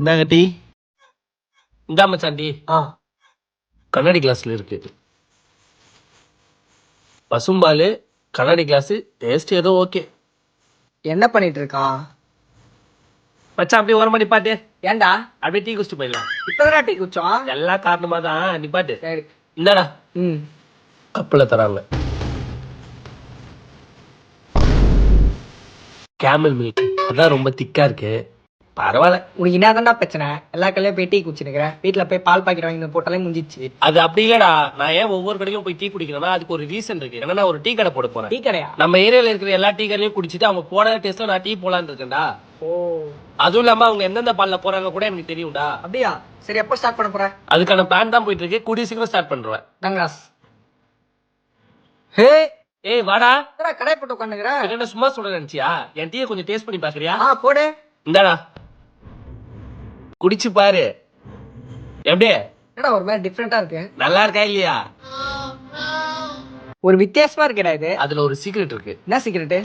இந்தாங்க டீ. இந்தா மச்சான் டீ. கண்ணாடி கிளாஸ்ல இருக்கு. பசும்பால் கண்ணாடி கிளாஸ், டேஸ்ட் ஏதோ ஓகே. என்ன பண்ணிட்டு இருக்கான் மச்சான் அப்படியே ஓரமா நிப்பாட்டு. ஏன்டா அப்படியே டீ குடிச்சிட்டு போயிடலாம். இப்பதான் டீ குடிச்சோம். எல்லா காரணமா தான் நிப்பாட்டு. சரி. இந்தாடா ம் கப்பில் தராங்க. கேமல் மில்க் அதான் ரொம்ப திக்கா இருக்கு. பரவாயில்ல. உனக்கு என்னதான்டா பிரச்சனை? எல்லா கல்லையும் போய் டீ குடிச்சுக்கிறேன். வீட்டுல போய் பால் பாக்கெட் வாங்கி போட்டாலே முடிஞ்சிச்சு. அது அப்படி இல்லடா. நான் ஏன் ஒவ்வொரு கடையிலும் போய் டீ குடிக்கிறேன்னா அதுக்கு ஒரு ரீசன் இருக்கு. என்னன்னா ஒரு டீ கடை போட போறேன். டீ கடையா? நம்ம ஏரியால இருக்கிற எல்லா டீ கடையிலையும் குடிச்சிட்டு அவங்க போட டேஸ்ட்ல நான் டீ போலான்னு இருக்கேன்டா. ஓ அதுவும் இல்லாம அவங்க எந்தெந்த பால்ல போறாங்க கூட எனக்கு தெரியும்டா. அப்படியா? சரி, எப்போ ஸ்டார்ட் பண்ண போற? அதுக்கான பிளான் தான் போயிட்டு இருக்கு. கூடிய சீக்கிரம் ஸ்டார்ட் பண்றேன். தங்கராஸ். ஹே ஏய் வாடா. என்னடா கடை போட்டு உட்காந்துக்கிற? என்ன சும்மா சொல்ல நினைச்சியா? என் டீயை கொஞ்சம் டேஸ்ட் பண்ணி பாக்குறியா? போடு. இந்தாடா குடிச்சு பாரு. எப்படி? என்னடா ஒரு மாதிரி டிஃப்ரெண்டா இருக்கு. நல்லா இருக்கா இல்லையா? ஒரு வித்தியாசமா இருக்கேடா இது. அதுல ஒரு சீக்ரெட் இருக்கு. என்ன சீக்ரெட்டு?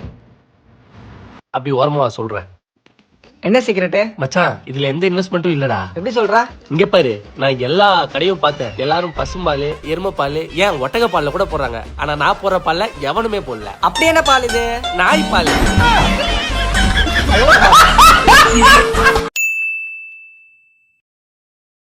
அப்படி ஓரமா சொல்றேன். என்ன சீக்ரெட்டு? மச்சான் இதுல எந்த இன்வெஸ்ட்மெண்ட்டும் இல்லடா. எப்படி சொல்ற? இங்க பாரு, நான் எல்லா கடையும் பார்த்தேன். எல்லாரும் பசும்பால், எருமைப்பால், ஏன் ஒட்டக பால்ல கூட போடுறாங்க. ஆனா நான் போற பால்ல எவனுமே போடல. அப்படி என்ன பால் இது? நாய் பால்.